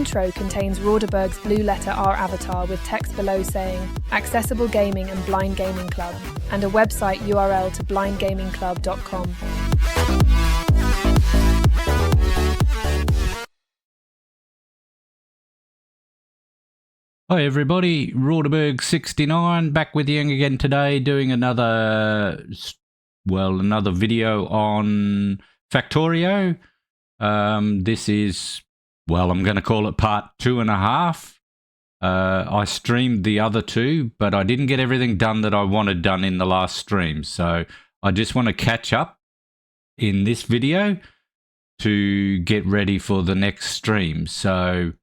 intro contains Rauderberg's blue letter R avatar with text below saying Accessible Gaming and Blind Gaming Club, and a website URL to blindgamingclub.com. Hi everybody, Rauderberg69 back with you again today, doing another video on Factorio. This is, I'm going to call it part 2.5. I streamed the other two, but I didn't get everything done that I wanted done in the last stream. So I just want to catch up in this video to get ready for the next stream. So,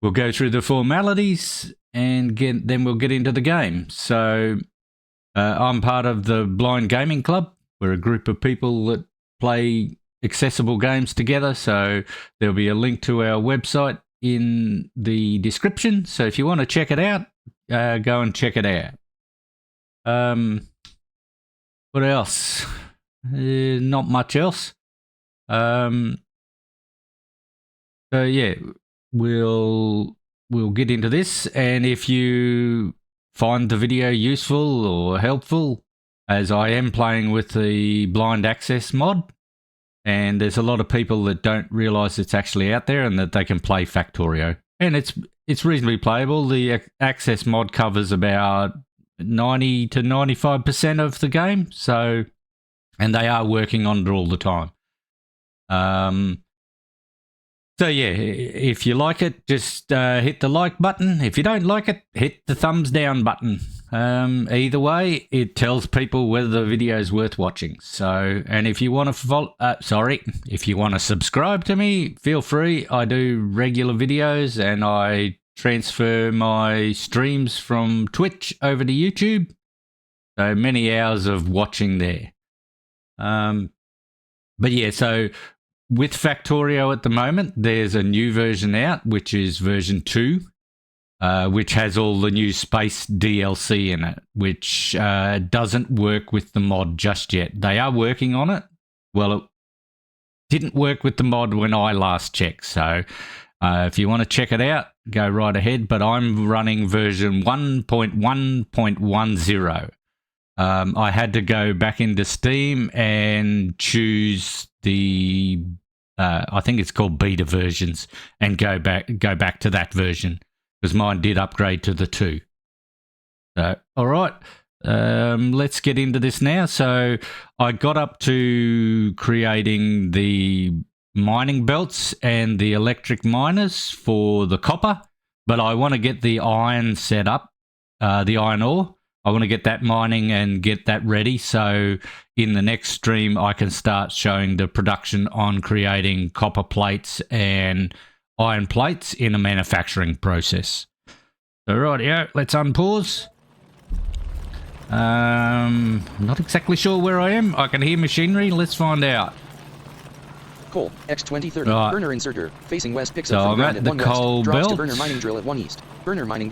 we'll go through the formalities and then we'll get into the game. So I'm part of the Blind Gaming Club. We're a group of people that play accessible games together. So there'll be a link to our website in the description. So if you want to check it out, go and check it out. What else? Not much else. So yeah. We'll get into this, and if you find the video useful or helpful, as I am playing with the blind access mod, and there's a lot of people that don't realize it's actually out there and that they can play Factorio, and it's reasonably playable. The access mod covers about 90 to 95% of the game, so, and they are working on it all the time. So yeah, if you like it, just hit the like button. If you don't like it, hit the thumbs down button. Either way, it tells people whether the video is worth watching. So, and if you want to if you want to subscribe to me, feel free. I do regular videos and I transfer my streams from Twitch over to YouTube. So many hours of watching there. But yeah, so with Factorio at the moment, there's a new version out, which is version 2, which has all the new space DLC in it, which doesn't work with the mod just yet. They are working on it. Well, it didn't work with the mod when I last checked. So if you want to check it out, go right ahead. But I'm running version 1.1.10. I had to go back into Steam and choose the I think it's called beta versions, and go back to that version because mine did upgrade to the 2. So all right, let's get into this now. So I got up to creating the mining belts and the electric miners for the copper, but I want to get the iron set up, the iron ore. I want to get that mining and get that ready, so in the next stream I can start showing the production on creating copper plates and iron plates in a manufacturing process. So right, yeah, let's unpause. Not exactly sure where I am. I can hear machinery. Let's find out. Coal, X2030, right. Burner inserter, facing west, picks So up from I'm ground at at 1 the west, coal drops belt. to burner mining drill at 1 east, burner mining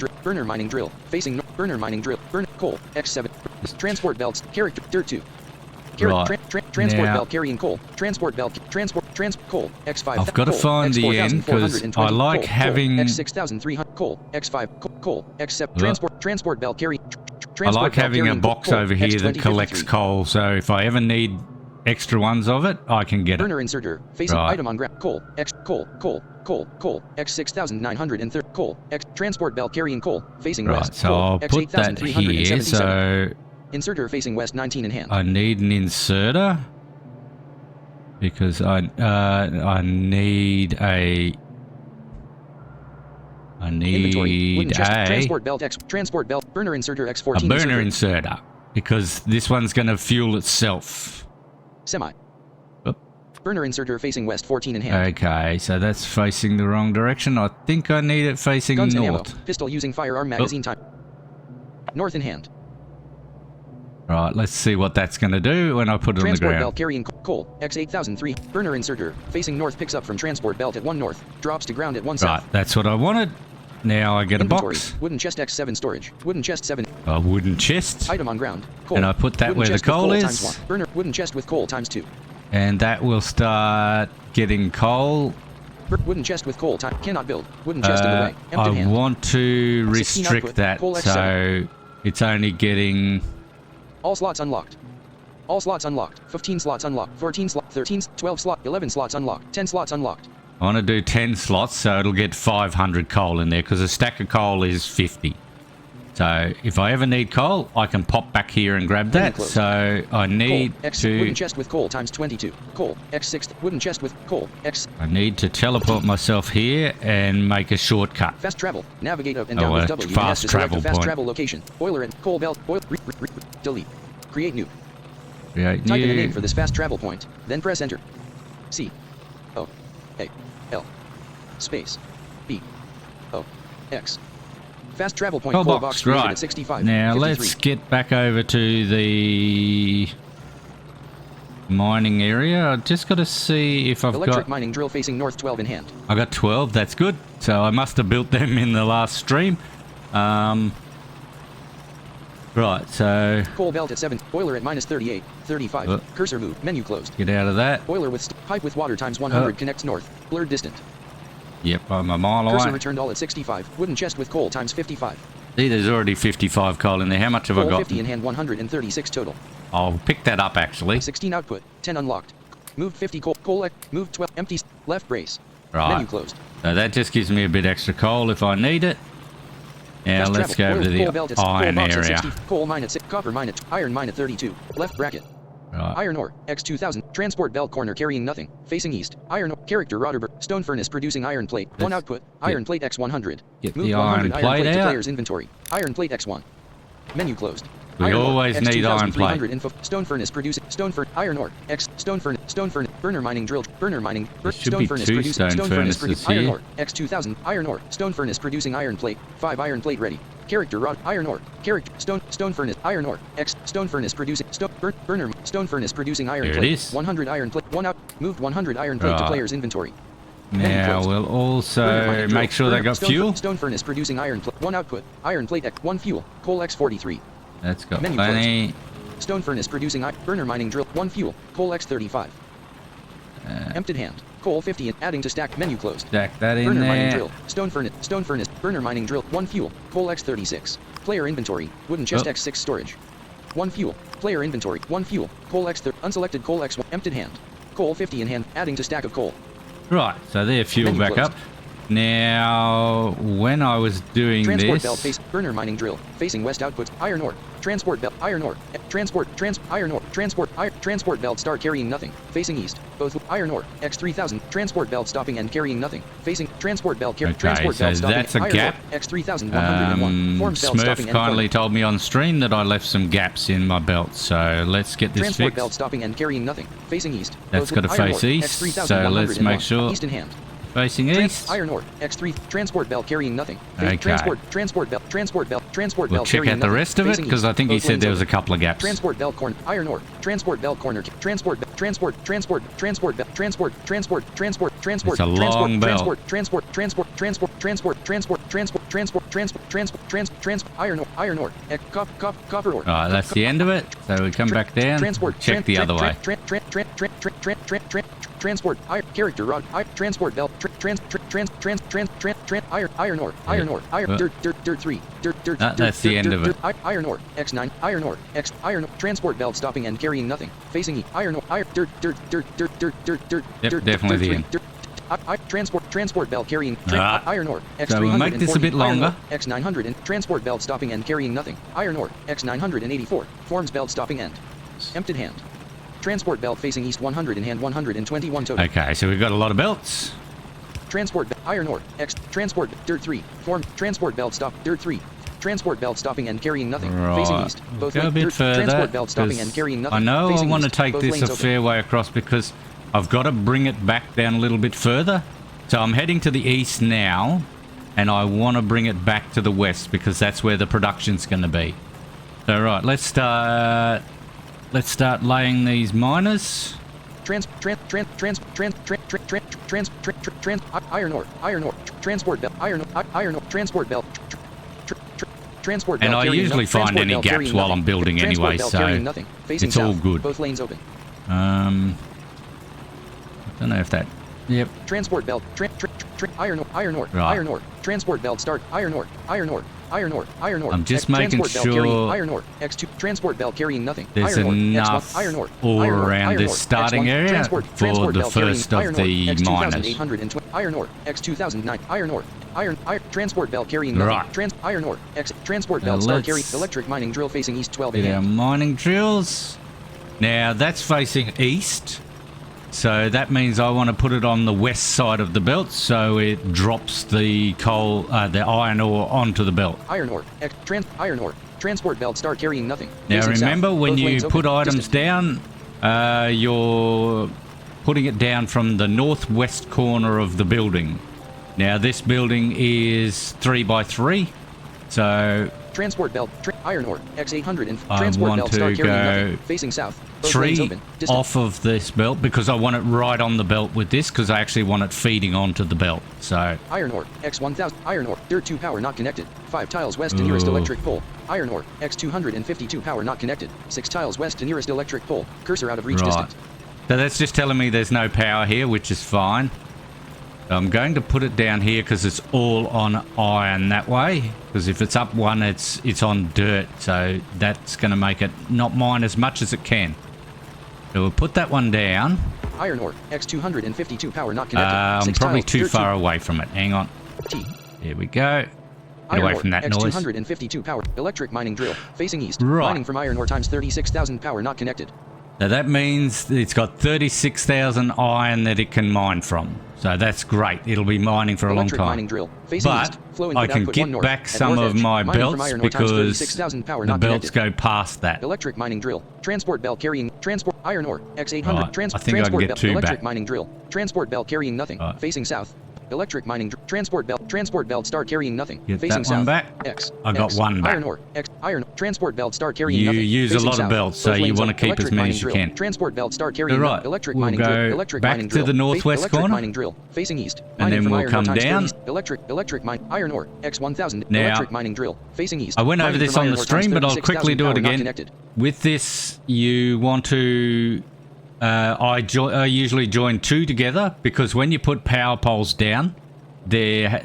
drill, facing north, burner mining drill, burner, coal, X7, transport belts, character, dirt 2. Right. Transport Now, belt carrying coal, transport belt, coal, X5. I've got to find the end because I like having X6300, coal, X5, coal, X7, transport belt carrying. I like having a box over here that collects coal, so if I ever need extra ones of it, I can get Burner it. inserter, facing item on ground, coal, X6930, coal, transport belt carrying coal, facing west, so coal, I'll put that here, so inserter facing west 19 in hand. I need an inserter because I need a transport belt burner inserter X14 a burner inserter because this one's going to fuel itself. Semi. Burner inserter facing west 14 in hand. Okay, so that's facing the wrong direction. I think I need it facing Guns north. and ammo. Pistol using firearm magazine time. North in hand. Right, let's see what that's going to do when I put it on the ground. Transport belt carrying coal, X8003, burner inserter, facing north, picks up from transport belt at 1 north, drops to ground at 1 south. Right, that's what I wanted. Now I get Inventory. a box. Wooden chest X7 storage. Wooden chest 7. A wooden chest. Item on ground. Coal. And I put that where the coal is. Burner wooden chest with coal times 2. And that will start getting coal Wooden chest with coal type. Cannot build. Wooden chest in the way. Empty I hand. want to 16 restrict output. that Coal so X7. it's only getting... All slots unlocked. All slots unlocked. 15 slots unlocked. 14 slots. 13, 12 slots. 11 slots unlocked. 10 slots unlocked. I want to do 10 slots so it'll get 500 coal in there because a stack of coal is 50. So if I ever need coal, I can pop back here and grab that. So I need coal, X, to... Wooden chest with coal times 22. Coal. X6. Wooden chest with coal. X. I need to teleport myself here and make a shortcut. Fast travel. Navigate up and down with W. Fast travel fast point. travel location. Boiler and coal belt. Boil. Delete. Create new. Create Type in a new. name for this fast travel point. Then press enter. C. O. A. L. Space. B. O. X. Fast travel point. Coal Coal box, created right. at 65. Now 53. let's get back over to the mining area. I've just got to see if I've Electric got... mining drill facing north 12 in hand. I got 12, that's good. So I must have built them in the last stream. Right, so... Coal belt at 7. Boiler at minus 38. 35. Cursor move. Menu closed. Get out of that. Boiler with pipe with water times 100 connects north. Blurred distant. Yep, I'm a mile Cursor away. returned all at 65. Wooden chest with coal times 55. See, there's already 55 coal in there. How much have I Coal got? 50 in hand 136 total. I'll pick that up, actually. 16 output. 10 unlocked. Moved 50 coal. Moved 12. Empty. Left brace. Right. Menu closed. So that just gives me a bit extra coal if I need it. Now Fast let's travel. go over to Coal belt the at iron coal box at area. 60. Coal mine at 6. Copper mine at iron mine at 32. Left bracket. Right. Iron ore, X2000, transport belt corner carrying nothing, facing east, iron ore, character Roderberg, stone furnace producing iron plate, one output, iron plate X100. Get Move the 100 iron plate to out. player's inventory, iron plate X1. Menu closed. We Iron ore, always need iron X2300 plate. info, stone furnace producing, iron ore, X, stone furnace, burner mining drill, burner mining, There should stone be furnace two producing, stone furnaces iron here. ore, X2000, iron ore, stone furnace producing iron plate, 5 iron plate ready. Character rod, iron ore, character, stone furnace, iron ore, X, stone furnace producing, burner, stone furnace producing iron There it plate, is. 100 iron plate, one out, moved 100 iron plate to Right. player's inventory. Now we'll Burner also mining make sure drill, they got stone, fuel. Stone furnace producing iron plate, one output, iron plate X, one fuel, coal X43. That's got Menu plenty. Stone furnace producing burner mining drill, one fuel, coal X35. Emptied hand, coal 50 and adding to stack, menu closed. Stack that in Burner mining there. drill, stone furnace, burner mining drill, one fuel, coal X36. Player inventory, wooden chest X6 storage. One fuel, player inventory, one fuel, coal X30, unselected coal X1, emptied hand. Coal 50 in hand, adding to stack of coal. Right, so they're fuel Menu back closed. up. Now, when I was doing Transport belt this... face, burner mining drill, facing west outputs, iron ore. Transport belt, iron ore, iron ore, transport belt start carrying nothing, facing east, both iron ore, X3000, transport belt stopping and carrying nothing, facing transport belt, transport so belt stopping, that's a iron gap. ore, X3101, forms belt stopping Smurf and kindly told me on stream that I left some gaps in my belt, so let's get this transport fixed. belt stopping and carrying nothing, facing east, That's both got to iron face ore, east, X3101, so let's make sure east in hand. facing east. Iron ore, X3, transport belt carrying nothing. Okay. Transport We'll belt check carrying out the nothing. rest of it Facing because I east, think he both said lanes there was a open. couple of gaps. Transport belt corner, iron ore, transport belt corner, transport belt, transport, It's a long belt. iron ore, copper ore. Right, that's the end of it. So we come back down, check the other way. Transport, character rod, transport belt, iron ore, dirt 3, dirt. That's the end of it. Iron ore, X9, iron ore, transport belt stopping and carrying nothing, facing east, iron ore, dirt. Yep, definitely the end. Transport belt carrying iron ore, X340. So we'll make this a bit longer. X900 and transport belt stopping and carrying nothing. Iron ore, X984, forms belt stopping end. Emptied hand. Transport belt facing east 100 in hand 121 total. Okay, so we've got a lot of belts. Transport iron ore, transport dirt 3, form transport belt stop dirt 3. Transport belt stopping and carrying nothing. Facing Right, east. Both go a bit further. Transport belt stopping and 'cause carrying nothing. I know I Facing want to east, take both this lanes a open. fair way across because I've got to bring it back down a little bit further. So I'm heading to the east now, and I want to bring it back to the west because that's where the production's going to be. So right, let's start laying these miners. Iron ore, transport belt, iron ore, transport belt. Transport And belt I carrying usually nothing. find any Transport belt gaps carrying while nothing. I'm building Transport anyway, belt so carrying nothing. Facing it's all south, good. Both lanes open. I don't know if that Yep. Transport belt. Iron ore. Right. Iron ore. Transport belt start. Iron ore. Iron ore. Iron ore. Iron ore. I'm just making transport belt carrying sure iron ore. X2 transport belt carrying nothing. there's iron ore. enough X1 iron ore. all Iron ore. around Iron this ore. starting X1 area transport for the belt carrying first of iron ore. the miners. X2820 iron ore. X2009 iron ore. Iron transport belt carrying nothing. Right. Iron ore. X transport Now belt start carrying let's electric mining drill facing east 12 in Get our hand. mining drills. Now that's facing east. So that means I want to put it on the west side of the belt so it drops the coal, the iron ore onto the belt. Iron ore. Iron ore. Transport belt start carrying nothing. Now Facing remember, south. when Both you lanes put open. items Distant. down, you're putting it down from the northwest corner of the building. Now this building is 3x3, so Transport belt. Iron ore. X800 and I transport want belt to start carrying go nothing. Facing south. Both lanes 3 open. Distant. off of this belt because I want it right on the belt with this because I actually want it feeding onto the belt. So Iron ore. X1000. Iron ore. Dirt 2 power not connected. 5 tiles west to nearest Ooh. electric pole. Iron ore. X252 power not connected. 6 tiles west to nearest electric pole. Cursor out of reach Right. distant. So that's just telling me there's no power here, which is fine. I'm going to put it down here because it's all on iron that way. Because if it's up one, it's on dirt. So that's going to make it not mine as much as it can. So we'll put that one down. Iron ore. X252 power not connected. I'm 6 probably tiles, too dirt far 2. away from it. Hang on. T. Here we go. Get Iron away ore. from that noise. X252 power. Electric mining drill. Facing east. Right. Mining from iron ore times 36,000 power not connected. Now that means it's got 36,000 iron that it can mine from. So that's great. It'll be mining for a long Electric time. mining drill. Facing But east. Flow I input can output get 1 north. back At some north of edge. my Mining from belts iron ore times because 36,000 power the not belts connected. go past that. Electric mining drill. Transport belt carrying. Transport iron ore. X800. Right, I think I can transport get belt. 2 Electric back. mining drill. Transport belt carrying nothing. Right. Facing south. Electric mining transport belt. Transport belt start carrying nothing. Get Facing that one south. back. X. I got X. one back. Iron ore. X. Iron. Transport belt start carrying You nothing. use a Facing lot of south. belts, so Both you lanes want to open. keep as Electric many mining as you drill. can. Transport belt start carrying All right, nothing. Electric we'll mining go drill. Electric back mining to drill. the northwest electric corner. mining drill. Facing east. And Mining then from we'll iron ore come times down. 30. Electric mine. Iron ore. X1000. Now, Electric mining drill. Facing east. I went over Mining this from on iron the ore times stream, but I'll 36,000 quickly do it power not again. connected. With this, you want to... I usually join 2 together because when you put power poles down, they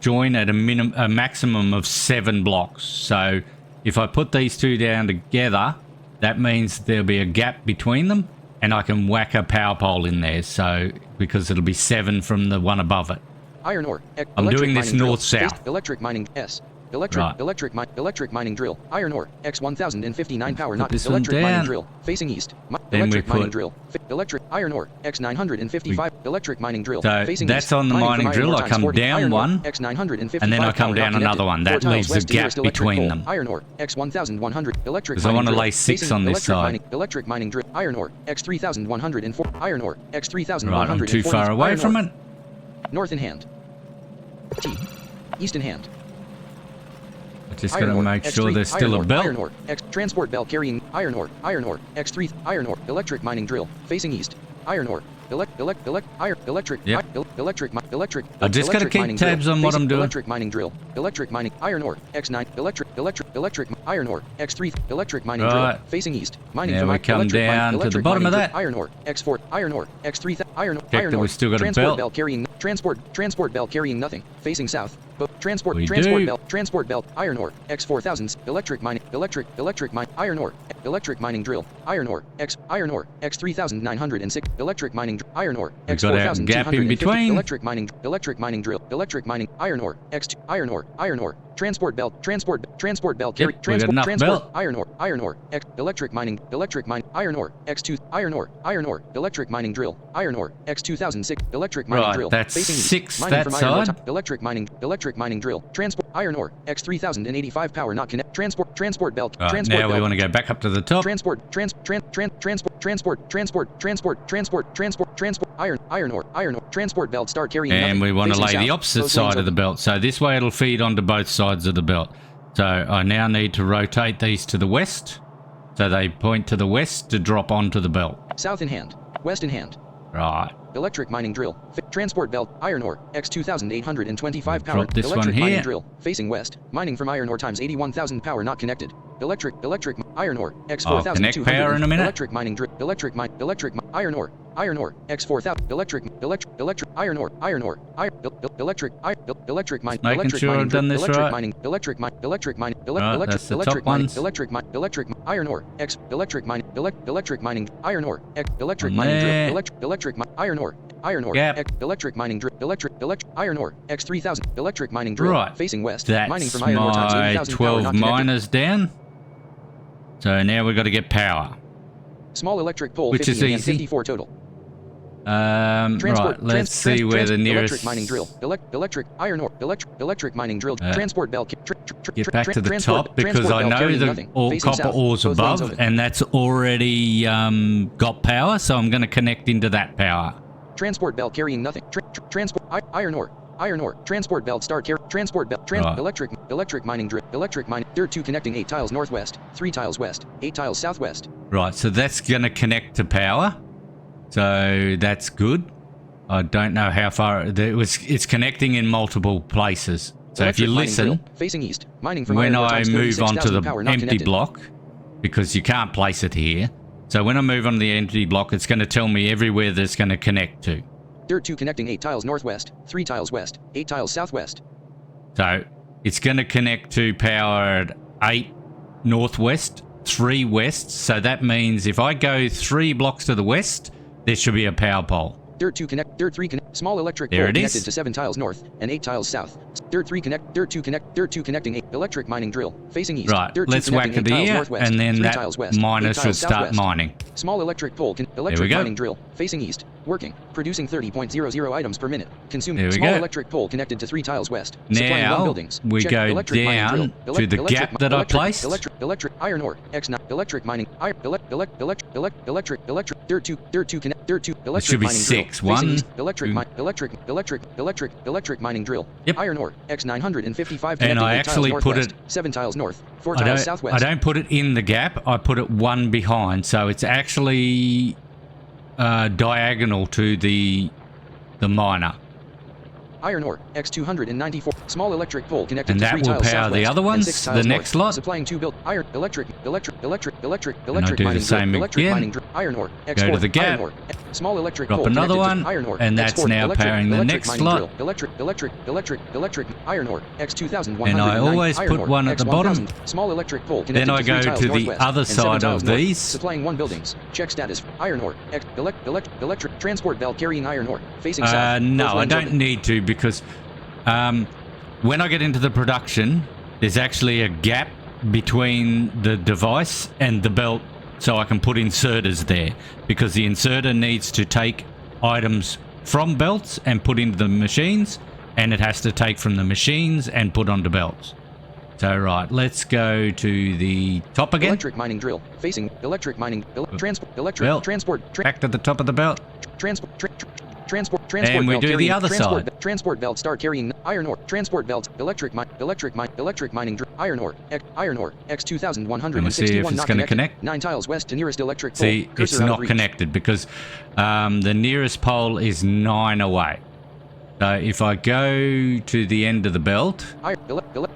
join at a maximum of 7 blocks. So if I put these 2 down together, that means there'll be a gap between them, and I can whack a power pole in there. So because it'll be 7 from the one above it. Iron ore. I'm Electric doing this mining drill. north-south. Electric mining S. Right. Electric mining drill. Iron ore. X1059 power Put not. this one Electric mining down. drill. Facing east. Then we Electric mining put- drill. Electric iron ore. X955. Electric mining drill. So Facing that's east. on the Mining mining from iron drill. ore I times come 40. down Iron ore. one, X955 and then I come power down not another connected. one. That 4 tiles leaves a west to gap nearest electric between pole. them. Iron ore. X1100. Electric 'Cause I mining wanna drill. lay 6 Facing on this electric side. mining- Electric mining drill. Iron ore. X3104. Iron ore. X3140. Right, I'm too far away Iron from ore. it. North in hand. T. East in hand. I just Iron got to ore, make X3, sure there's still iron a ore, belt. Iron ore, X transport belt carrying iron ore, X3 iron ore, electric mining drill facing east. Iron ore, electric. Yep. Electric. I just gotta electric keep mining tabs drill, on what facing I'm doing. Electric mining drill, electric mining iron ore, X9 electric iron ore, X3 electric mining Right. drill facing east. Mining Now from we come electric down mining, to the electric bottom of mining drill, that. Iron ore, X4 iron ore, X3 iron Check that ore. we still got a transport belt. carrying transport belt carrying nothing facing south. Transport We transport do. belt iron ore X4000 electric mine iron ore electric mining drill iron ore X3906 electric mining iron ore We got a gap in X4250 between. electric mining drill electric mining iron ore X2 iron ore transport belt carry Yep, we got transport enough transport belt. iron ore electric mine iron ore X2 iron ore electric mining drill iron ore X2006 electric mining Right, drill that's facing east. 6 Mining that from iron ore side. electric mining drill transport iron ore X3085 power not connect transport belt Right, transport now we belt want to go back up to the top. transport iron ore transport belt start carrying And nothing. we want to Facing lay the south. opposite Both side lanes of the open. belt. So this way it'll feed onto both sides of the belt. So I now need to rotate these to the west. So they point to the west to drop onto the belt. South in hand, west in hand. Right. Electric mining drill. Transport belt. Iron ore. X2825 power. Drop this electric one mining here. drill. Facing west. Mining from iron ore times 81,000 power not connected. Electric iron ore. I'll connect X4200. power in a minute. Electric mining drill. Iron ore. iron ore, X4000, electric, iron ore, electric mine, Making sure I've done this right. electric mine, Right, that's the top ones. electric iron ore, electric mining, iron ore, electric And mining there. drill, electric iron ore, Gap. electric mining drill, electric iron ore, X3000, electric mining drill, Right. facing west, That's mining from iron ore times my 80,000 power 12 not connected. miners down. So now we've got to get power. Small electric pole, Which 50 is and easy. 54 total. Right, let's see where the nearest... electric mining drill, electric iron ore, electric mining drill, transport belt, Get back to the top because I know the copper ore's above and that's already got power, so I'm going to connect into that power. Transport belt carrying nothing. Transport iron ore. Transport belt start carry. Transport belt. Right. Electric mining drill. Electric mining. There 2 connecting 8 tiles northwest, 3 tiles west, 8 tiles southwest. Right, so that's going to connect to power. So that's good. I don't know how far it's connecting in multiple places. So if you listen, facing east, mining from when iron ore I times move on to 36,000 the power not empty connected. block, because you can't place it here. So when I move on to the empty block, it's going to tell me everywhere that's going to connect to. There 2 connecting 8 tiles northwest, 3 tiles west, 8 tiles southwest. So it's going to connect to power at 8 northwest, 3 west. So that means if I go 3 blocks to the west, there should be a power pole. There 3 connect, small electric There pole it connected is. to 7 tiles north and 8 tiles south. There 2 connecting 8 electric mining drill, facing east. Right, There 2 let's whack connecting it 8 tiles here, northwest, and then 3 that tiles west, 8 miner should tiles start southwest. mining. Small electric pole, we electric go. mining drill, facing east, working, producing 30.00 items per minute, consuming. There we Small go. electric pole connected to 3 tiles west, supplying 1 Now buildings. we Check go electric mining down drill, to the gap that I placed. Electric iron ore, X9, electric mining, electric, there 2 connect, there 2 electric should be mining 6. drill, facing 1, east, 2. electric mining drill, Yep. iron ore, X955 And I actually put it... 7 tiles north, 4 tiles I southwest. don't put it in the gap, I put it 1 behind, so it's actually diagonal to the miner. Iron ore, X294, small electric pole connected And to that 3 will tiles power southwest the other and ones, 6 the tiles next north, lot. supplying 2 build iron, electric do mining the same drill, electric again. mining drill, iron ore, Go X4, to the gap. iron ore, small electric Drop pole another connected to one, iron ore, and that's X4, now powering the electric next mining slot. drill, electric, iron ore, X2109, And I always iron put ore, one at the bottom. X1000, small electric pole connected Then I to 3 go tiles to the northwest other and 7 side tiles of north, these. supplying 1 buildings. Check status, iron ore, electric transport belt carrying iron ore, facing south. No, Both I lanes don't open. need to because when I get into the production, there's actually a gap between the device and the belt, so I can put inserters there because the inserter needs to take items from belts and put into the machines, and it has to take from the machines and put onto belts. So right, let's go to the top again. Electric mining drill, facing electric mining, transport, Belt. Back to the top of the belt. transport And we belt do the carrying, other transport, side. Transport belt start carrying iron ore, transport belt, electric mining drill, iron ore, X2161 And we'll see if it's going to connect. 9 tiles west to nearest electric pole. See, it's Cursor out of not reach. connected because the nearest pole is 9 away. So if I go to the end of the belt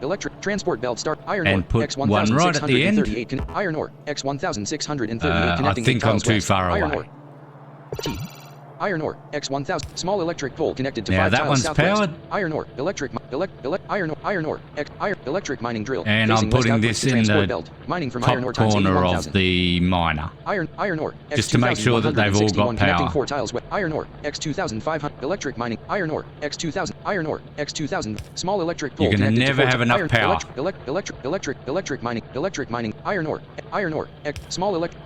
Electric transport belt start iron and ore, put one right at the end, iron ore, X1638 I connecting think 8 I'm tiles too west. far Iron away. ore. T. Iron ore, X1000, small electric pole connected to Now 5 that tiles one's southwest. powered. Iron ore, iron ore, electric mining drill. And I'm facing west putting output this to in transport the belt. Mining from top iron ore times corner 81,000. of the miner. Iron ore, Just to make sure that they've all got connecting power. 4 tiles west. Iron ore, X2500, electric mining, iron ore, X2000, iron ore, X2000, small electric pole You're gonna connected to never 4 have enough iron, power. electric mining, iron ore, small electric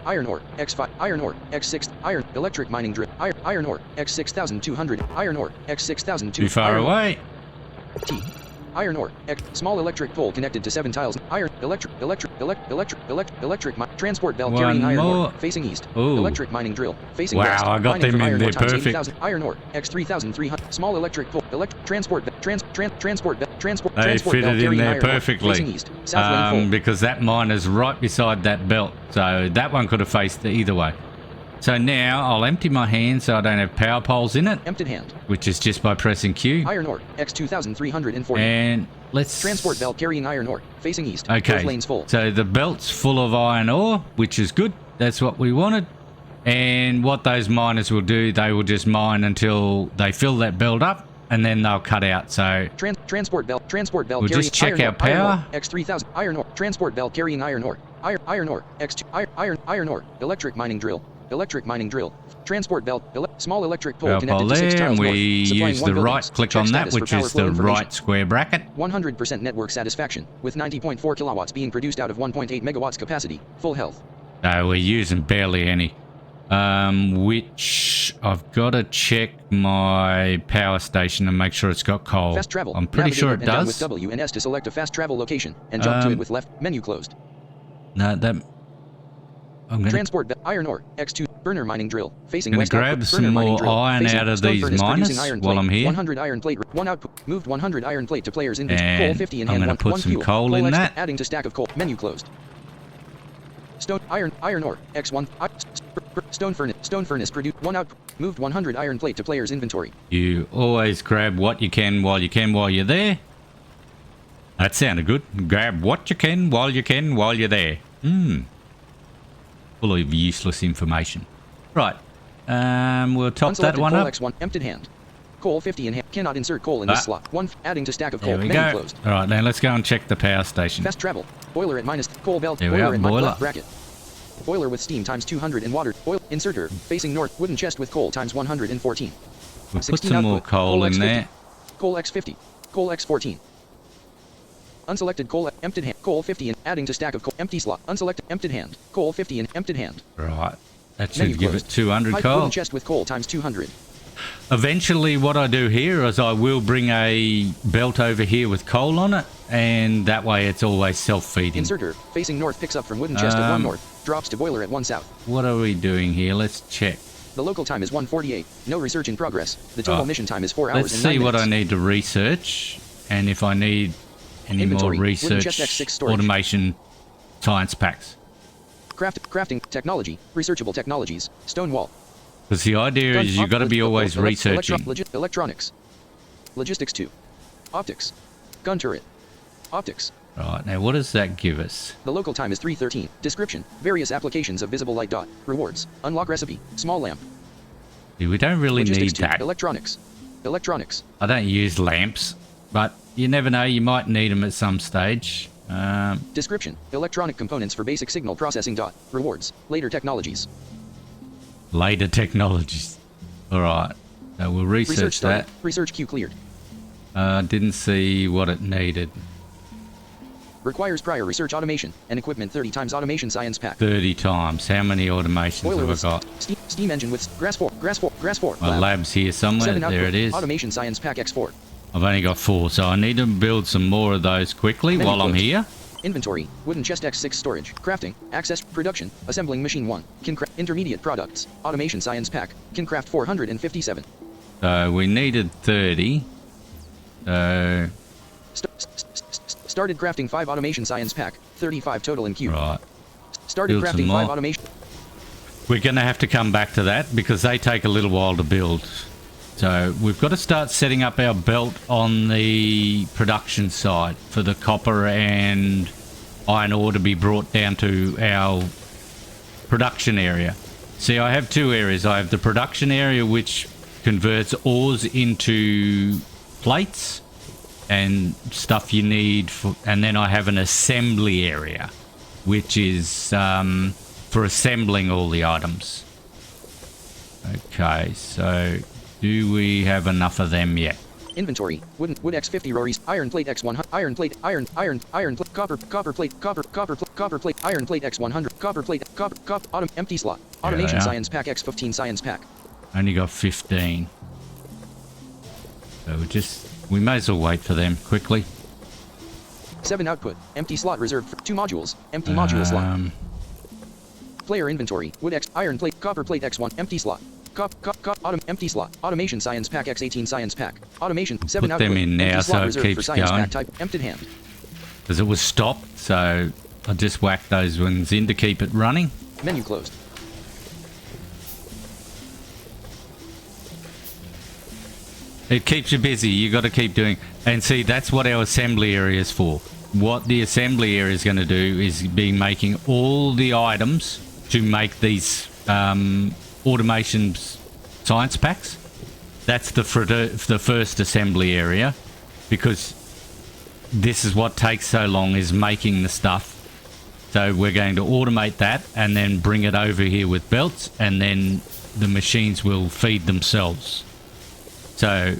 iron ore, X5, iron ore, X6, iron, electric mining drill, iron ore, X6200, iron ore, X6002, Too far iron ore, away. T. Iron ore, small electric pole connected to 7 tiles. Iron, transport belt One carrying iron more. ore, facing east. Ooh. Electric mining drill, facing Wow, west. I got Mining them from in iron there ore times perfect. 80,000. Iron ore, X3300, small electric pole, transport belt, transport They transport fit belt it in carrying there iron ore, perfectly facing east. South lane full. because that miner's right beside that belt, so that one could have faced either way. So now I'll empty my hand so I don't have power poles in it, Emptied hand. which is just by pressing Q. Iron ore, X2340. And let's... Transport belt carrying iron ore, facing east. Okay, Both lanes full. so the belt's full of iron ore, which is good. That's what we wanted. And what those miners will do, they will just mine until they fill that belt up, and then they'll cut out. So Transport belt we'll just check our power. X3000 iron ore. Transport belt carrying iron ore. Iron ore. X2 iron ore. Electric mining drill. Transport belt. Small electric pole connected to 6 there, tiles and we north, use the right click on that, which is the right square bracket. 100% network satisfaction, with 90.4 kilowatts being produced out of 1.8 megawatts capacity. Full health. No, we're using barely any. Which I've got to check my power station and make sure it's got coal. Fast travel. I'm pretty sure it does. With W and S to select a fast travel location and jump to it with left menu closed. No, that. I'm gonna Transport iron ore X2 burner mining drill facing gonna west. Grab some more iron out of these miners while I'm here. 100 iron plate. One output. Moved 100 iron plate to players in coal 50 in I'm hand. gonna put one some fuel. coal in that. Adding to stack of coal. Menu closed. Stone iron ore X1 stone furnace produced one output. Moved 100 iron plate to players inventory. You always grab what you can while you're there. That sounded good. Grab what you can while you're there. Full of useless information. Right. We'll top Unselected that one coal up. X1 emptied hand. Coal 50 in hand. Cannot insert coal in this slot. One adding to stack of coal. There we Menu go. closed. All right, now let's go and check the power station. Fast travel. Boiler at minus coal belt. There we are, at boiler. left bracket. Boiler with steam times 200 and water. Oil inserter facing north. Wooden chest with coal times 114. We'll put some more coal in there. Coal X50. Coal X14. Unselected coal emptied hand. Coal 50 and adding to stack of coal. Empty slot. Unselected emptied hand. Coal 50 and emptied hand. Right. That should Menu give closed. it 200 Pipe coal. wooden chest with coal times 200. Eventually what I do here is I will bring a belt over here with coal on it, and that way it's always self-feeding. Inserter facing north picks up from wooden chest at 1 north. Drops to boiler at 1 south. What are we doing here? Let's check. The local time is 1:48. No research in progress. The total mission time is 4 hours Let's and 9 see minutes. what I need to research, and if I need any Inventory. more Wooden chest research X6 storage. automation science packs. Crafting technology. Researchable technologies. Stone wall. Because the idea is you've got to be always researching. Electronics. Logistics 2. Optics. Gun turret. Optics. Right, now what does that give us? The local time is 3:13. Description. Various applications of visible light dot. Rewards. Unlock recipe. Small lamp. See, we don't really Logistics need 2. that. Electronics. I don't use lamps, but you never know, you might need them at some stage. Description. Electronic components for basic signal processing dot. Rewards. Later technologies. Later technologies. Alright, so we'll research that. Research queue cleared. Didn't see what it needed. Requires prior research automation and equipment 30 times automation science pack. 30 times. How many automations Boiler have I got? Steam engine with grass 4. My lab's here somewhere. 7 There output. it is. Automation science pack X4. I've only got 4, so I need to build some more of those quickly Menu while I'm closed. here. Inventory. Wooden chest X6 storage. Crafting. Access. Production. Assembling machine 1. Intermediate products. Automation science pack. Can craft 457. So we needed 30. So, Started crafting 5 automation science pack. 35 total in queue. right. Started Build some crafting 5 more. automation. We're going to have to come back to that because they take a little while to build. So we've got to start setting up our belt on the production side for the copper and iron ore to be brought down to our production area. See, I have 2 areas. I have the production area which converts ores into plates and stuff you need for, and then I have an assembly area which is for assembling all the items. Okay, so do we have enough of them yet? Inventory. Wood X50 Rories. Iron plate X100. Iron plate. Iron plate. Copper plate. Copper plate. Iron plate X100. Copper plate. Copper. Empty slot. Automation science pack X15 science pack. Only got 15. So we may as well wait for them quickly. 7 output. Empty slot reserved for 2 modules. Empty module slot. Player inventory. Wood X. Iron plate. Copper plate X1. Empty slot. Empty slot. Automation science pack X18 science pack. Automation 7 Put output. them in now Empty slot so it reserved for keeps science going. pack type. Emptied hand. Because it was stopped, so I just whacked those ones in to keep it running. Menu closed. It keeps you busy. You got to keep doing. And see, that's what our assembly area is for. What the assembly area is going to do is be making all the items to make these automation science packs. That's the first assembly area, because this is what takes so long, is making the stuff. So we're going to automate that and then bring it over here with belts, and then the machines will feed themselves. So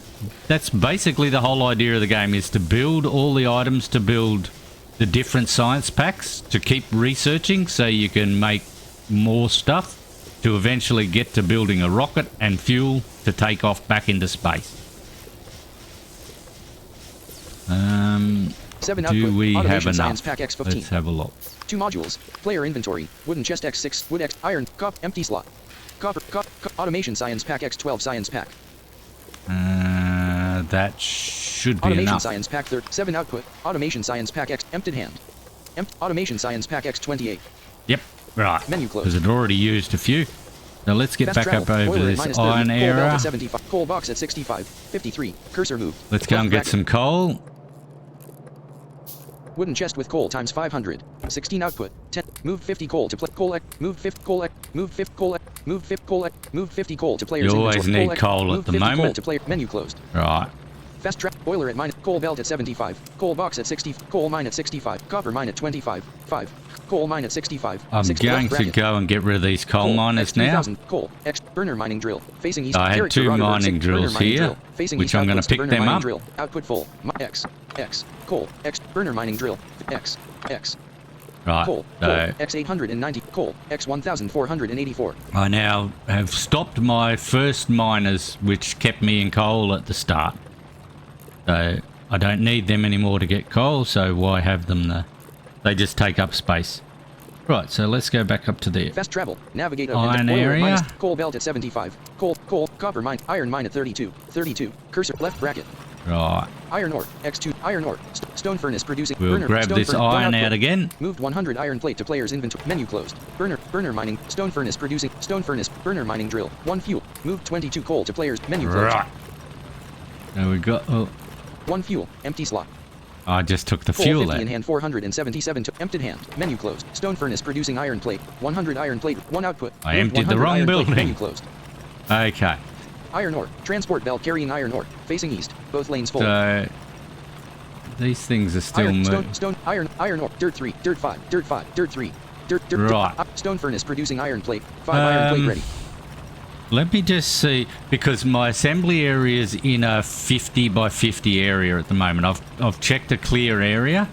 that's basically the whole idea of the game, is to build all the items, to build the different science packs, to keep researching so you can make more stuff, to eventually get to building a rocket and fuel to take off back into space. 7 do output, we have automation enough? science pack X15. Let's have a look. 2 modules, player inventory, wooden chest X6, wood X, iron, empty slot. Copper, automation science pack X12 science pack. That should be Automation enough. science pack 7 output, automation science pack X, emptied hand. Automation science pack X28. Yep, right. Menu closed. Because it already used a few. So let's get Fast back travel, up over boiler at this -30, iron coal belt area. at 75, coal box at 65, 53, cursor moved. Let's go and get some coal. Wooden chest with coal times 500. 16 output. 10. Move 50 coal to coal. Move 50 coal. Move 50 coal. Move 50 coal. Move 50 coal to players. You always inventory. need coal at the Move 50 coal moment. to player. Menu closed. Right. Fast trap. Boiler at coal belt at 75. Coal box at 60. Coal mine at 65. Copper mine at 25. 5. Coal mine at 65. I'm 60 going to go and get rid of these coal miners now. Coal. X burner mining drill. Facing east. I had Character 2 auditor, mining drills burner mining here, drill. Facing which east I'm going to outputs, pick burner them mining up. Drill. Output full. X. Coal. X. Burner mining drill. X. Right. Coal. So X890. Coal. X1484. I now have stopped my first miners, which kept me in coal at the start. So I don't need them anymore to get coal, so why have them there? They just take up space. Right, so let's go back up to the Fast travel. Navigate up iron into area. Coal belt at 75. Coal. Copper mine. Iron mine at 32. 32. Cursor left bracket. Right. Iron ore. X2. Iron ore. Stone furnace producing. We'll burner, grab stone this furnace, iron output. out again. Moved 100 iron plate to player's inventory. Menu closed. Burner mining. Stone furnace producing. Stone furnace. Burner mining drill. 1 fuel. Moved 22 coal to player's. Menu closed. Right. Now we got. Oh, 1 fuel. Empty slot. I just took the Coal fuel 50 out. in hand 477 to emptied hand. Menu closed. Stone furnace producing iron plate. 100 iron plate. 1 output. I Moved emptied the 100 wrong iron plate. building. Menu closed. Okay. Iron ore. Transport belt carrying iron ore. Facing east. Both lanes full. So these things are still moving. Stone, iron ore. Dirt 3. Dirt 5. Dirt 5. Dirt 3. Dirt. Right. Stone furnace producing iron plate. 5 iron plate ready. Let me just see, because my assembly area is in a 50 by 50 area at the moment. I've checked a clear area,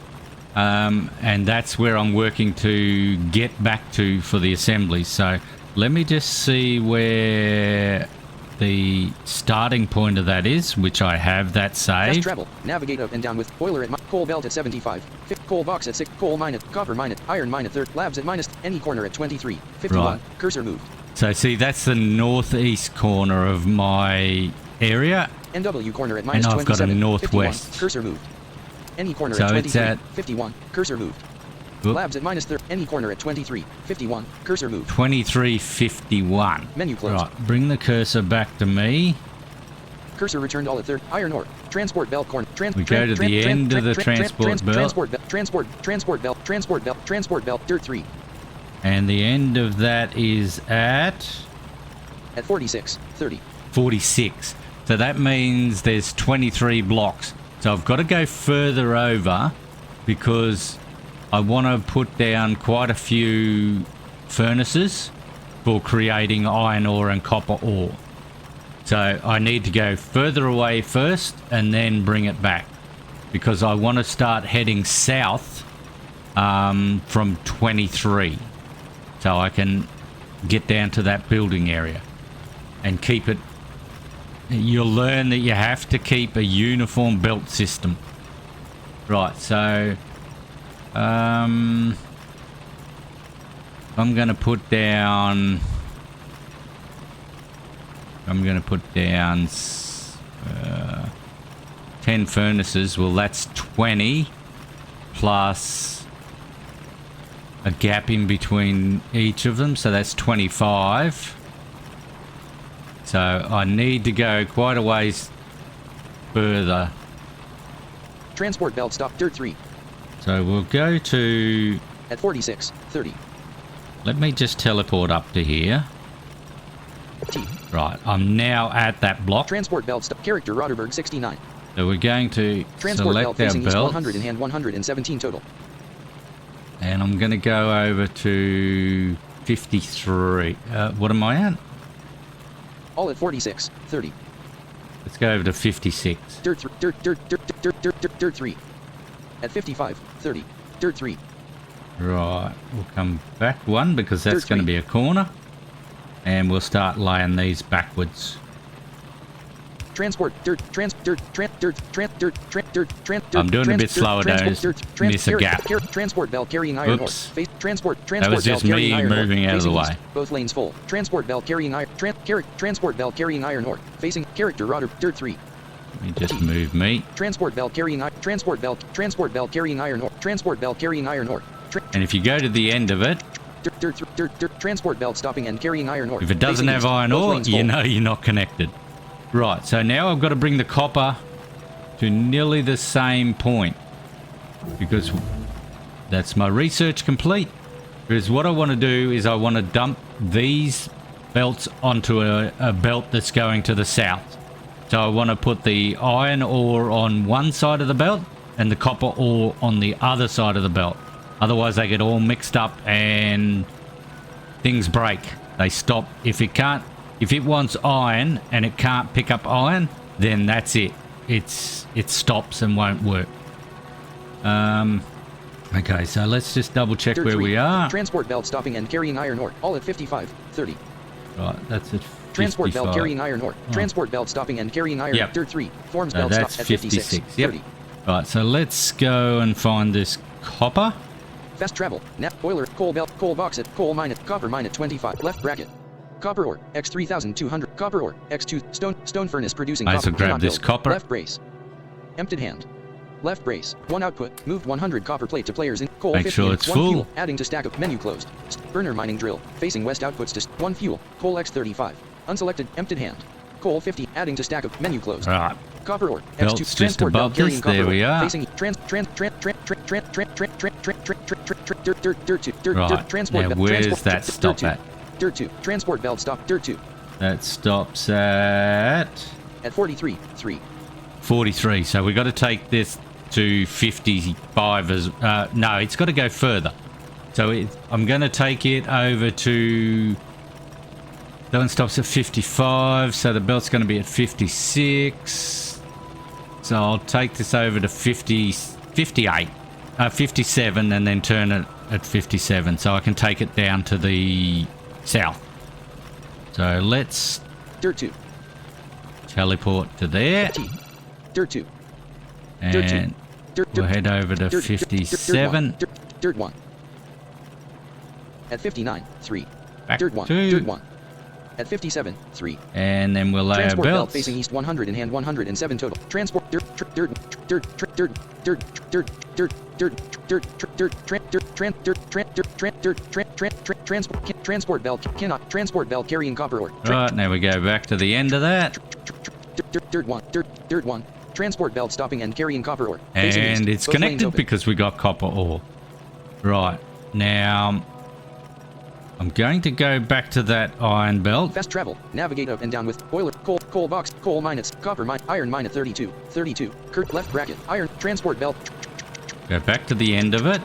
and that's where I'm working to get back to for the assembly. So let me just see where the starting point of that is, which I have that Fast saved. travel. Navigate up and down with boiler at coal belt at 75. Coal box at 6. Coal mine at copper mine at iron mine at 30. Labs at minus any corner at 23. 51. Right. Cursor moved. So see, that's the northeast corner of my area. NW corner at minus And I've got a 27. northwest. 51. Cursor moved. Any corner So at it's 23. at- 51. Cursor moved. Oop. Labs at minus 30. Any corner at 23. 51. Cursor moved. 2351. Menu closed. Right, bring the cursor back to me. Cursor returned all at third. Iron ore. Transport belt corner. We go to the end of the transport belt. Transport belt. Dirt 3. And the end of that is at At 46. 30. 46. So that means there's 23 blocks. So I've got to go further over because I want to put down quite a few furnaces for creating iron ore and copper ore. So I need to go further away first and then bring it back, because I want to start heading south from 23. So I can get down to that building area and keep it. You'll learn that you have to keep a uniform belt system. Right, so I'm going to put down 10 furnaces. Well, that's 20 plus a gap in between each of them, so that's 25. So I need to go quite a ways further. Transport belt stop. Dirt 3. So we'll go to... At 46. 30. Let me just teleport up to here. T. Right, I'm now at that block. Transport belt stop. Character Roderberg 69. So we're going to Transport belt select our facing east belt. 100 in hand 117 total. And I'm going to go over to 53. What am I at? All at 46. 30. Let's go over to 56. Dirt 3. At 55. 30. Dirt 3. Right, we'll come back one because that's Dirt going to three. be a corner. And we'll start laying these backwards. Transport dirt I'm doing a bit slower, don't miss a gap. Transport belt carrying iron ore. Oops. Transport That was belt just carrying me iron ore. moving out of the Facing way. east, both lanes full. Transport belt carrying iron. Transport belt carrying iron ore. Facing character rodder dirt 3. Let me just move me. Transport belt carrying transport belt carrying iron ore. Transport belt carrying iron ore. And if you go to the end of it, Transport belt stopping and carrying iron ore. if it doesn't Facing have east, iron both ore, lanes you full. know you're not connected. Right, so now I've got to bring the copper to nearly the same point because that's my research complete. Because what I want to do is I want to dump these belts onto a belt that's going to the south. So I want to put the iron ore on one side of the belt and the copper ore on the other side of the belt. Otherwise they get all mixed up and things break. They stop. If it wants iron and it can't pick up iron, then that's it. It stops and won't work. Okay, so let's just double check Dirt where 3. we are. Transport belt stopping and carrying iron ore. All at 55. 30. Right, that's at 55. Transport belt carrying iron ore. Transport belt stopping and carrying iron. Yep. Dirt 3. Forms So belt that's stop at 56. 56. Yep. 30. Right, so let's go and find this copper. Fast travel. Nap boiler. Coal belt. Coal box at coal mine at copper mine at 25. Left bracket. Copper ore. X 3200. Copper ore. X2. Stone furnace producing I copper. also grab Cannot this build. copper. Left brace. Emptied hand. Left brace. 1 output. Moved 100 copper plate to players in. Coal Make 50. sure it's 1 full. fuel. Adding to stack of menu closed. Burner mining drill. Facing west outputs to 1 fuel. Coal X35. Unselected. Emptied hand. Coal 50. Adding to stack of menu closed. Right. Copper ore. Belt's X2 just transport above belt carrying this. copper There we ore. are. Facing Right. transport Now belt. where's Transport- that stop dirt at? 2. Dirt 2. Transport belt stop. Dirt 2. That stops at At 43. 3. 43. So we got to take this to 55 as no, it's got to go further. So I'm going to take it over to that one stops at 55, so the belt's going to be at 56. So I'll take this over to 58, 57 and then turn it at 57 so I can take it down to the south. So let's Dirt 2. teleport to there. T. Dirt 2. And we'll head over to 57. Dirt 1. At 59. 3. Back Dirt 1. to- Dirt 1. At 57. 3. And then we'll lay our Transport belt belts. facing east 100 in hand 107 total. Transport transport belt cannot transport belt carrying copper ore. Right, now we go back to the end of that. Dirt 1. Transport belt stopping and carrying copper ore. Facing And east, it's both lanes connected open. because we got copper ore. Right, now I'm going to go back to that iron belt. Fast travel. Navigate up and down with boiler, coal box, coal mine at copper mine, iron mine at 32. Kurt left bracket, iron, transport belt. Go back to the end of it.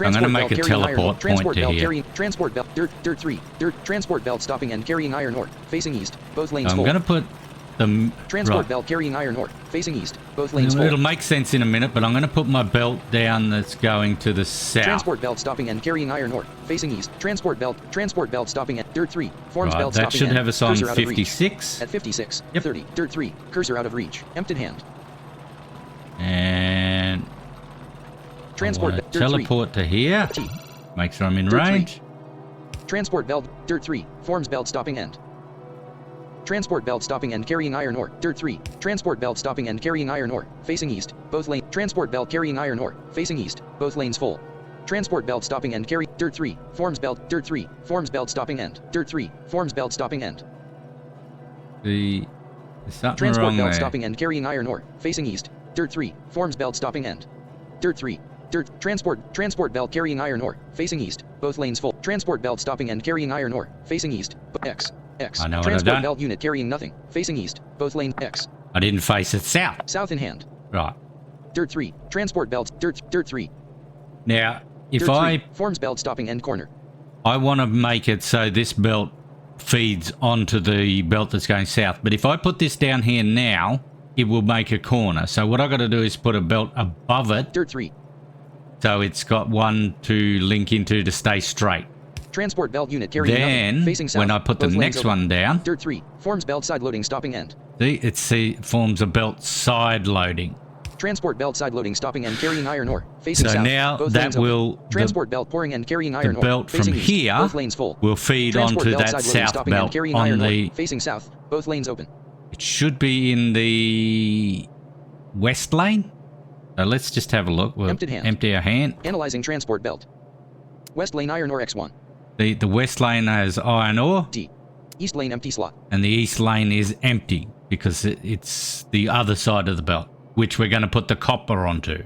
I'm gonna make a teleport point to here. Transport belt, dirt 3. Transport belt stopping and carrying iron ore. Facing east, both lanes I'm full. going to put the... Transport right. belt carrying iron ore. Facing east, both lanes full. It'll make sense in a minute, but I'm going to put my belt down that's going to the south. Transport belt stopping and carrying iron ore. Facing east. Transport belt stopping at dirt 3. Forms Right, belt that stopping should at have us on cursor out of reach. 56. At 56. Yep. 30. Dirt 3. Cursor out of reach. Emptied hand. And Transport I belt. wanna Dirt 3. teleport to here. T. Make sure I'm in Dirt 3. range. Transport belt. Dirt 3. Forms belt stopping end. Transport belt stopping and carrying iron ore. Dirt 3. Transport belt stopping and carrying iron ore. Facing east. Both lanes. Transport belt carrying iron ore. Facing east. Both lanes full. Transport belt stopping and carry. Dirt 3. Forms belt. Dirt 3. Forms belt stopping end. Dirt 3. Forms belt stopping end. There's something Transport wrong belt there. stopping and carrying iron ore. Facing east. Dirt 3. Forms belt stopping end. Dirt 3. Transport belt carrying iron ore. Facing east. Both lanes full. Transport belt stopping and carrying iron ore. Facing east. X. X. I know what I've Transport done. belt unit carrying nothing. Facing east. Both lanes. X. I didn't face it south. South in hand. Right. Dirt 3. Transport belts. Dirt 3. Now, if Dirt 3. I Forms belt stopping end corner. want to make it so this belt feeds onto the belt that's going south. But if I put this down here now, it will make a corner. So what I got to do is put a belt above it. Dirt 3. So it's got one to link into to stay straight. Transport belt unit carrying Then, nothing. Facing south. when I put the Both lanes next open. one down, Dirt 3. Forms belt side loading stopping end. see, it forms a belt side loading. Transport belt side loading stopping and carrying iron ore. Facing So south. now Both that lanes open. will Transport belt pouring and carrying iron the ore. belt from Facing east. here Both lanes full. will feed Transport onto belt that side loading south stopping and belt carrying on iron the. ore. Facing south. Both lanes open. It should be in the west lane. So let's just have a look. We'll Emptied hand. empty our hand. Analyzing transport belt. West lane iron ore X1. The west lane has iron ore, D. East lane empty slot. and the east lane is empty because it's the other side of the belt, which we're going to put the copper onto.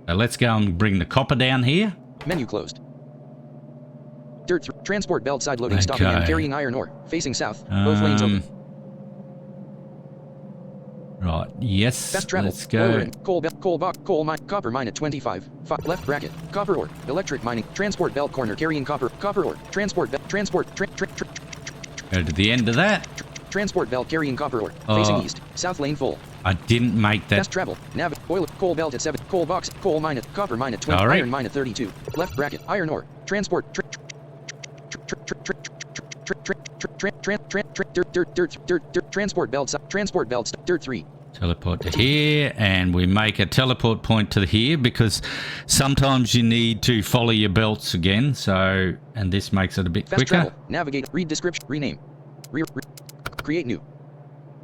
So let's go and bring the copper down here. Menu closed. Dirt 3. Transport belt side loading stopping and Okay. carrying iron ore. Facing south. Both lanes open. Right, yes, Fast travel. let's go. Lower end. Coal belt. Coal box. Coal mine. Copper mine at 25. Left bracket. Copper ore. Electric mining. Transport belt corner carrying copper. Copper ore. Transport belt. Go to the end of that. Transport belt carrying copper ore. Facing Oh. east. South lane full. I didn't make that. Fast travel. Oil. Coal belt at 7. Coal box. Coal mine at. Copper mine at 20. All right. Iron mine at 32. Left bracket. Iron ore. Transport. Transport belt. Transport belts. Dirt 3. Teleport to here, and we make a teleport point to here because sometimes you need to follow your belts again. So, and this makes it a bit Fast quicker. travel. Navigate. Read description. Rename. Create new.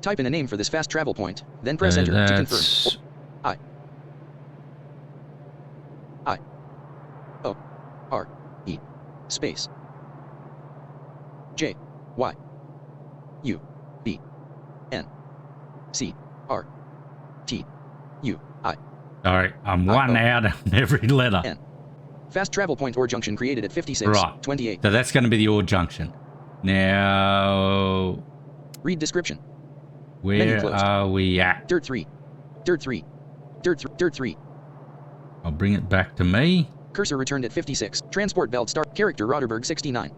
Type in a name for this fast travel point. Then press enter to confirm. That's I. O. R. E. Space. J. Y. U. B. N. C. R. T. U. I. sorry, I'm one out on every letter. N. Fast travel point or junction created at 56. Right. 28. So that's going to be the ore junction. Now, Read description. where closed. are we at? Dirt 3. Dirt 3. Dirt 3. I'll bring it back to me. Cursor returned at 56. Transport belt start. Character Roderberg 69.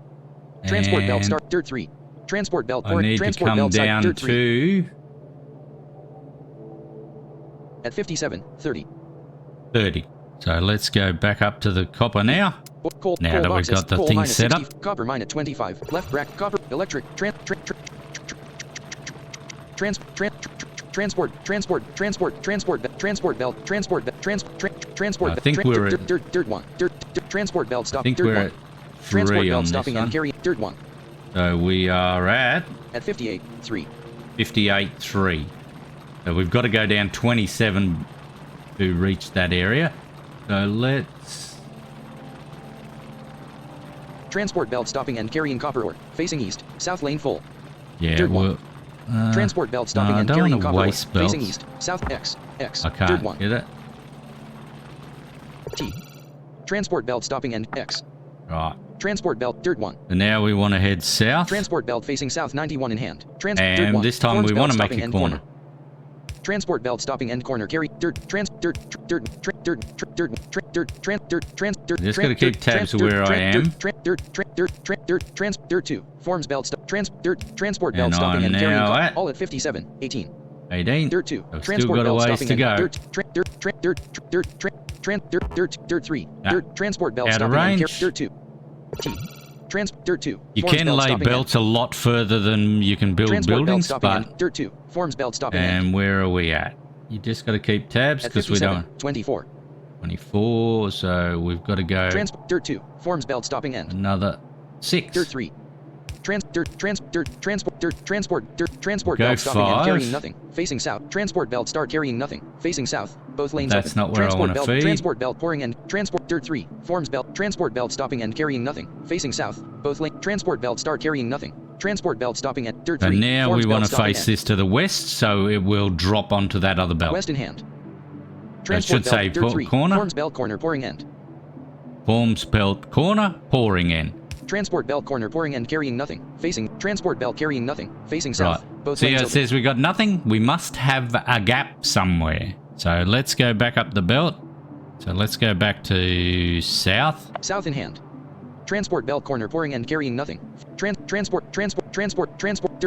Transport belt And start. Dirt 3. Transport belt I port. need to Transport come belt side. down Dirt 3. to At 57. 30. 30. So let's go back up to the copper now. Coal, Now coal that we've boxes, got the coal thing mine at set 60, up. Copper mine at 25. Left bracket. Copper. Electric. Transport I think we're at- dirt 1. Transport belt stop. I think Dirt we're 1. at Transport 3 on belt this stopping and one. carrying. Dirt 1. So we are at At 58. 3. 58.3. So we've got to go down 27 to reach that area. So let's... Transport belt stopping and carrying copper ore. Facing east. South lane full. Yeah, Dirt one. we'll... Transport belt stopping no, I and don't carrying wanna copper ore. waste belts. Facing east. South X. X. I Dirt can't 1. get it. T. Transport belt stopping and X. Right. Transport belt. Dirt 1. And now we want to head south. Transport belt facing south 91 in hand. Dirt And 1. this time Forms we belt want to make stopping a end corner. Transport belt stopping end corner carry dirt Just gotta keep tabs of where I am. Dirt 2. Forms belt stop. Transport belt And stopping I'm and carrying now copper. at All at 57. 18. 18. Dirt 2. I've still Transport got a belt ways stopping to and go. dirt 3. Ah, Transport belt out of stopping and range. dirt 2. T. Dirt 2. You Forms can belt lay stopping belts a lot further than you can build Transport belt buildings, stopping but... and dirt 2. Forms belt stopping and And where are we at? You just got to keep tabs at because we 57. don't... 24. 24, so we've got to go Dirt 2. Forms belt stopping end. another 6. Dirt 3. Transport Go belt stopping and 5. carrying nothing. Facing south. Transport belt start carrying nothing. Facing south. Both lanes That's open. not where I Transport wanna belt. feed. Transport belt pouring and transport dirt 3. Forms belt. Transport belt stopping and carrying nothing. Facing south. Both lane. Transport belt start carrying nothing. Transport belt stopping at dirt 3. And now Forms we belt want to stopping face end. this to the west, so it will drop onto that other belt. West in hand. It should say dirt 3. corner. Forms belt corner pouring end. Forms belt corner, pouring in. Transport belt corner pouring and carrying nothing. Facing Transport belt carrying nothing. Facing south. Right. Both See lanes how it open. says we got nothing? We must have a gap somewhere. So let's go back up the belt. So let's go back to south. South in hand. Transport belt corner pouring and carrying nothing. Transport dirt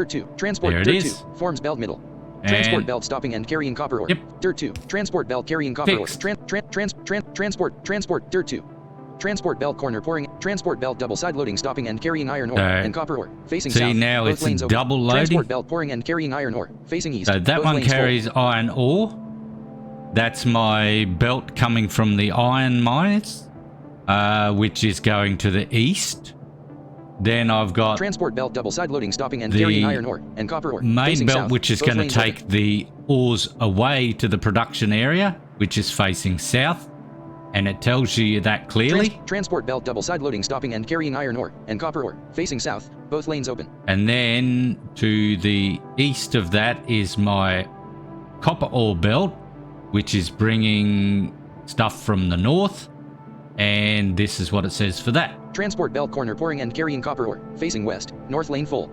2. Transport There it dirt is. 2. Forms belt middle. Transport And belt stopping and carrying copper ore. Yep. Dirt 2. Transport belt carrying copper ore. Fixed. Transport dirt 2. Transport belt corner pouring. Transport belt double side loading stopping and carrying iron ore and copper ore. Facing see, south. now Both it's lanes open. double loading. Transport belt pouring and carrying iron ore. Facing east. So that Both one lanes full. carries iron ore. That's my belt coming from the iron mines, which is going to the east. Then I've got Transport belt double side loading stopping and the carrying iron ore and copper ore. main Facing belt, south. which is Both going to lanes take open. the ores away to the production area, which is facing south. And it tells you that clearly. Transport belt double side loading stopping and carrying iron ore and copper ore. Facing south. Both lanes open. And then to the east of that is my copper ore belt, which is bringing stuff from the north. And this is what it says for that. Transport belt corner pouring and carrying copper ore. Facing west. North lane full.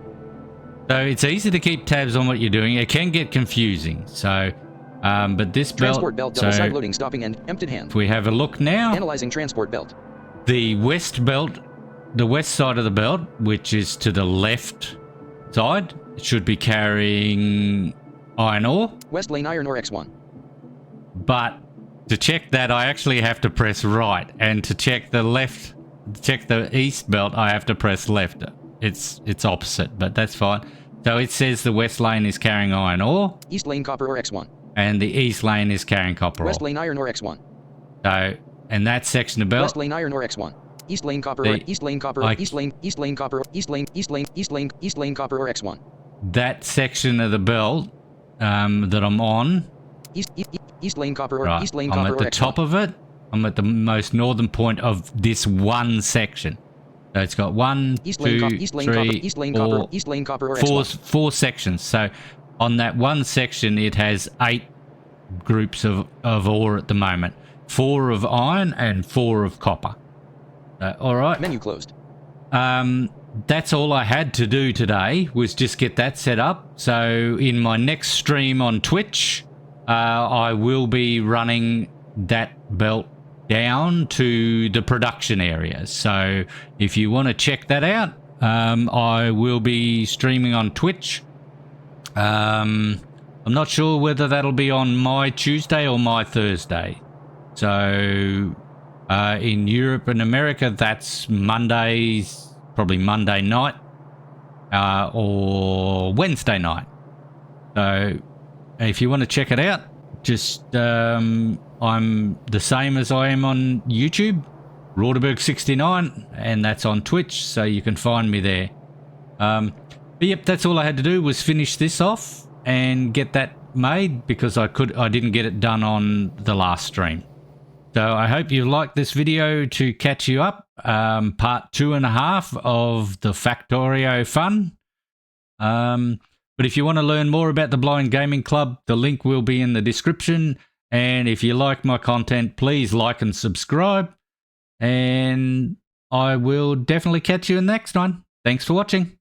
So it's easy to keep tabs on what you're doing. It can get confusing. So, but this Transport belt double so side loading stopping and emptied hand. if we have a look now, Analyzing transport belt. the west belt, the west side of the belt, which is to the left side, should be carrying iron ore. West lane iron ore X1. But to check that, I actually have to press right, and to check the left, check the east belt, I have to press left. It's opposite, but that's fine. So it says the west lane is carrying iron ore, East lane copper ore X1. and the east lane is carrying copper West ore. lane iron ore X1. So, and that section of belt, West lane iron ore X1. East lane copper ore. East lane copper ore. East lane copper ore. East lane copper ore X1. that section of the belt that I'm on, East lane copper ore. right, East lane I'm copper at ore the X1. top of it. I'm at the most northern point of this one section. So it's got 1, 2, 3, 4, four sections. So on that one section, it has 8 groups of ore at the moment. 4 of iron and 4 of copper. All right. Menu closed. That's all I had to do today, was just get that set up. So in my next stream on Twitch, I will be running that belt down to the production area. So if you want to check that out, I will be streaming on Twitch. I'm not sure whether that'll be on my Tuesday or my Thursday. So in Europe and America, that's Mondays, probably Monday night or Wednesday night. So if you want to check it out, just I'm the same as I am on YouTube, Rauderberg69, and that's on Twitch, so you can find me there. But yep, that's all I had to do, was finish this off and get that made, because I didn't get it done on the last stream. So I hope you liked this video to catch you up. Part 2.5 of the Factorio Fun. But if you want to learn more about the Blind Gaming Club, the link will be in the description. And if you like my content, please like and subscribe. And I will definitely catch you in the next one. Thanks for watching.